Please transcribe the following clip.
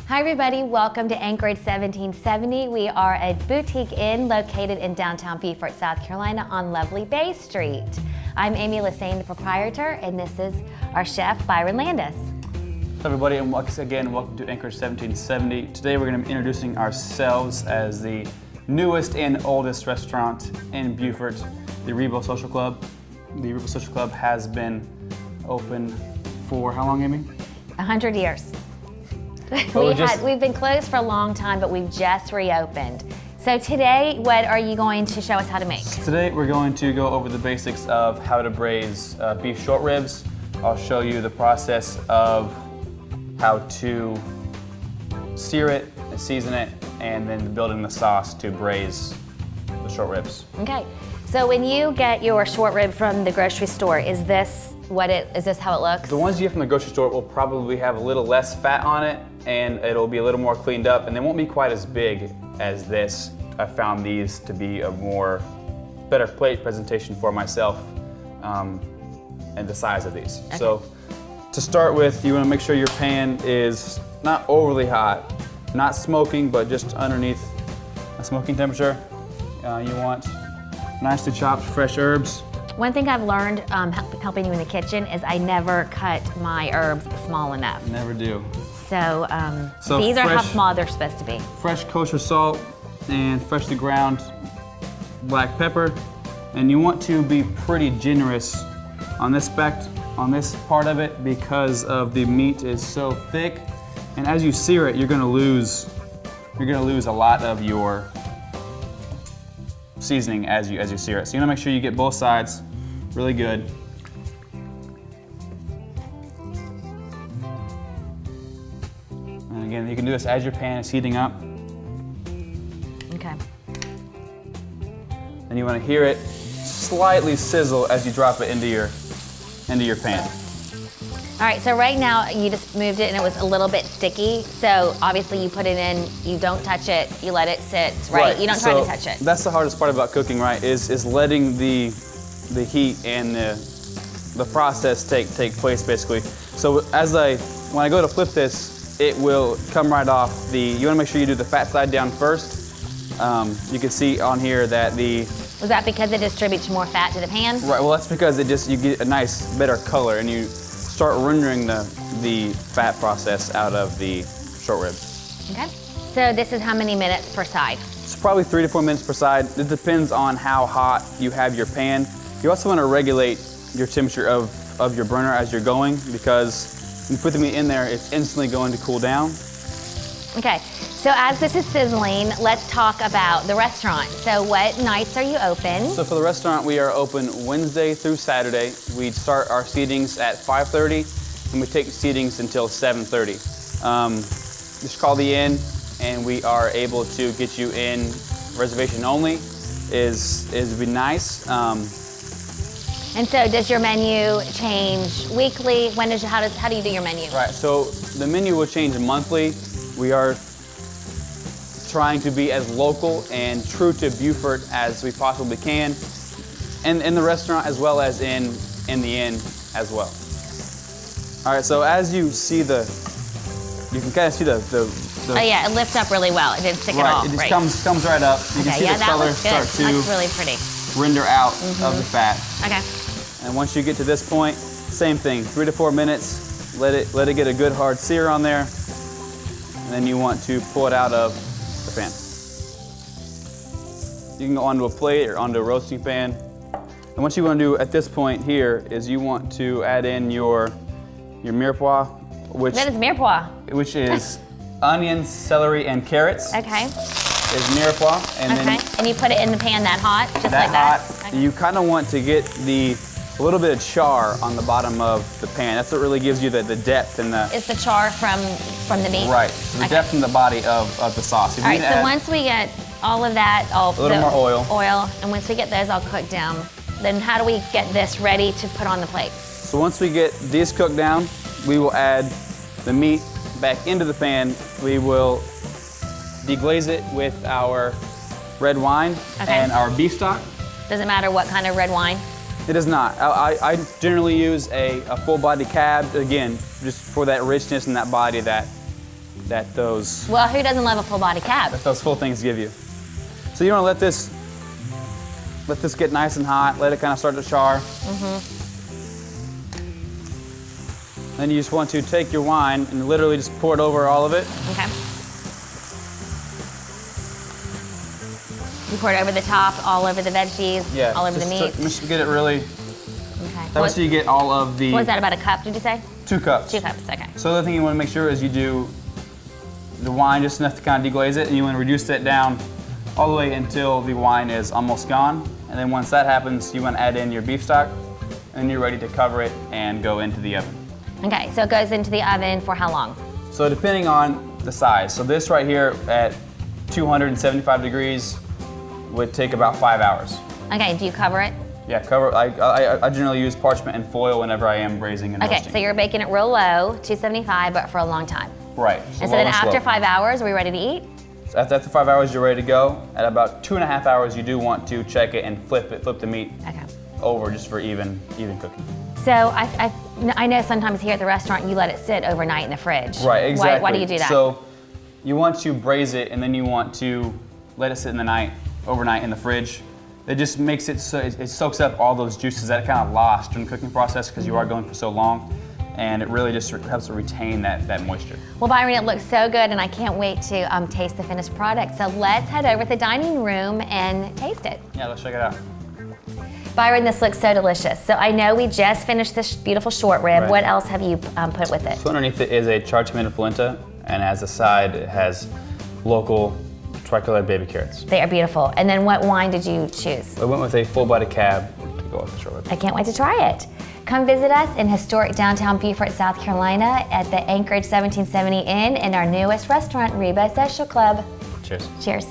Hi everybody, welcome to Anchorage 1770. We are a boutique inn located in downtown Beaufort, South Carolina on lovely Bay Street. I'm Amy Lassane, the proprietor, and this is our chef, Byron Landis. Hello everybody, and once again, welcome to Anchorage 1770. Today we're going to be introducing ourselves as the newest and oldest restaurant in Beaufort, the Rebo Social Club. The Rebo Social Club has been open for how long, Amy? 100 years. We've been closed for a long time, but we've just reopened. So today, what are you going to show us how to make? Today we're going to go over the basics of how to braise beef short ribs. I'll show you the process of how to sear it and season it, and then building the sauce to braise the short ribs. Okay, so when you get your short rib from the grocery store, is this how it looks? The ones you get from the grocery store will probably have a little less fat on it, and it'll be a little more cleaned up, and they won't be quite as big as this. I found these to be a better plate presentation for myself, and the size of these. Okay. So to start with, you want to make sure your pan is not overly hot, not smoking, but just underneath a smoking temperature. You want nicely chopped fresh herbs. One thing I've learned helping you in the kitchen is I never cut my herbs small enough. Never do. So these are how small they're supposed to be. Fresh kosher salt and freshly ground black pepper. And you want to be pretty generous on this part of it because of the meat is so thick. And as you sear it, you're gonna lose a lot of your seasoning as you sear it. So you wanna make sure you get both sides really good. And again, you can do this as your pan is heating up. Okay. And you wanna hear it slightly sizzle as you drop it into your pan. All right, so right now you just moved it and it was a little bit sticky. So obviously you put it in, you don't touch it, you let it sit, right? You don't try to touch it. That's the hardest part about cooking, right? Is letting the heat and the process take place basically. So when I go to flip this, it will come right off you wanna make sure you do the fat side down first. You can see on here that Was that because it distributes more fat to the pan? Right, well that's because you get a nice, better color, and you start rendering the fat process out of the short ribs. Okay. So this is how many minutes per side? It's probably 3 to 4 minutes per side. It depends on how hot you have your pan. You also want to regulate your temperature of your burner as you're going, because when you put the meat in there, it's instantly going to cool down. Okay. So as this is sizzling, let's talk about the restaurant. So what nights are you open? So for the restaurant, we are open Wednesday through Saturday. We start our seatings at 5:30, and we take seatings until 7:30. Just call the inn, and we are able to get you in reservation only. Is be nice. And so does your menu change weekly? How do you do your menu? Right, so the menu will change monthly. We are trying to be as local and true to Beaufort as we possibly can, and in the restaurant as well as in the inn as well. All right, so as you see you can kind of see the oh yeah, it lifts up really well. It didn't stick at all. It just comes right up. You can see the color start to that's really pretty. Render out of the fat. Okay. And once you get to this point, same thing, 3 to 4 minutes. Let it get a good hard sear on there, and then you want to pull it out of the pan. You can go onto a plate or onto a roasting pan. And what you want to do at this point here is you want to add in your mirepoix, which That is mirepoix. Which is onions, celery, and carrots. Okay. Is mirepoix, and then and you put it in the pan that hot, just that like that. Hot. Okay. You kind of want to get a little bit of char on the bottom of the pan. That's what really gives you the depth and the. It's the char from the meat. Right. So the depth in the body of the sauce. All right. So once we get all of that, a little more oil. And once we get those all cooked down, then how do we get this ready to put on the plate? So once we get these cooked down, we will add the meat back into the pan. We will deglaze it with our red wine and our beef stock. Does it matter what kind of red wine? It does not. I generally use a full body cab, again, just for that richness and that body that that those Well, who doesn't love a full body cab? full things give you. So you want to let this get nice and hot. Let it kind of start to char. Then you just want to take your wine and literally just pour it over all of it. Okay. You pour it over the top, all over the veggies, Yeah, all over the meat. Just get it really. Okay. That way so you get all of the. What was that, about a cup, did you say? 2 cups. 2 cups, okay. So the other thing you want to make sure is you do the wine just enough to kind of deglaze it, and you want to reduce it down all the way until the wine is almost gone. And then once that happens, you want to add in your beef stock, and you're ready to cover it and go into the oven. Okay, so it goes into the oven for how long? So depending on the size. So this right here at 275 degrees would take about 5 hours. Okay, do you cover it? Yeah, cover. I generally use parchment and foil whenever I am braising and Okay, roasting. so you're baking it real low, 275, but for a long time. Right. And so then after 5 hours, are we ready to eat? So after 5 hours, you're ready to go. At about 2.5 hours, you do want to check it and flip the meat Okay. over just for even cooking. So I know sometimes here at the restaurant you let it sit overnight in the fridge. Right, exactly. Why do you do that? So you want to braise it and then you want to let it sit overnight in the fridge. It just makes it so it soaks up all those juices that it kind of lost during the cooking process because you are going for so long. And it really just helps to retain that moisture. Well, Byron, it looks so good, and I can't wait to taste the finished product. So let's head over to the dining room and taste it. Yeah, let's check it out. Byron, this looks so delicious. So I know we just finished this beautiful short rib. Right. What else have you put with it? So underneath it is a charred tomato polenta, and as a side, it has local tricolored baby carrots. They are beautiful. And then what wine did you choose? I went with a full-body cab to go with the short rib. I can't wait to try it. Come visit us in historic downtown Beaufort, South Carolina at the Anchorage 1770 Inn in our newest restaurant, Reba Social Club. Cheers. Cheers.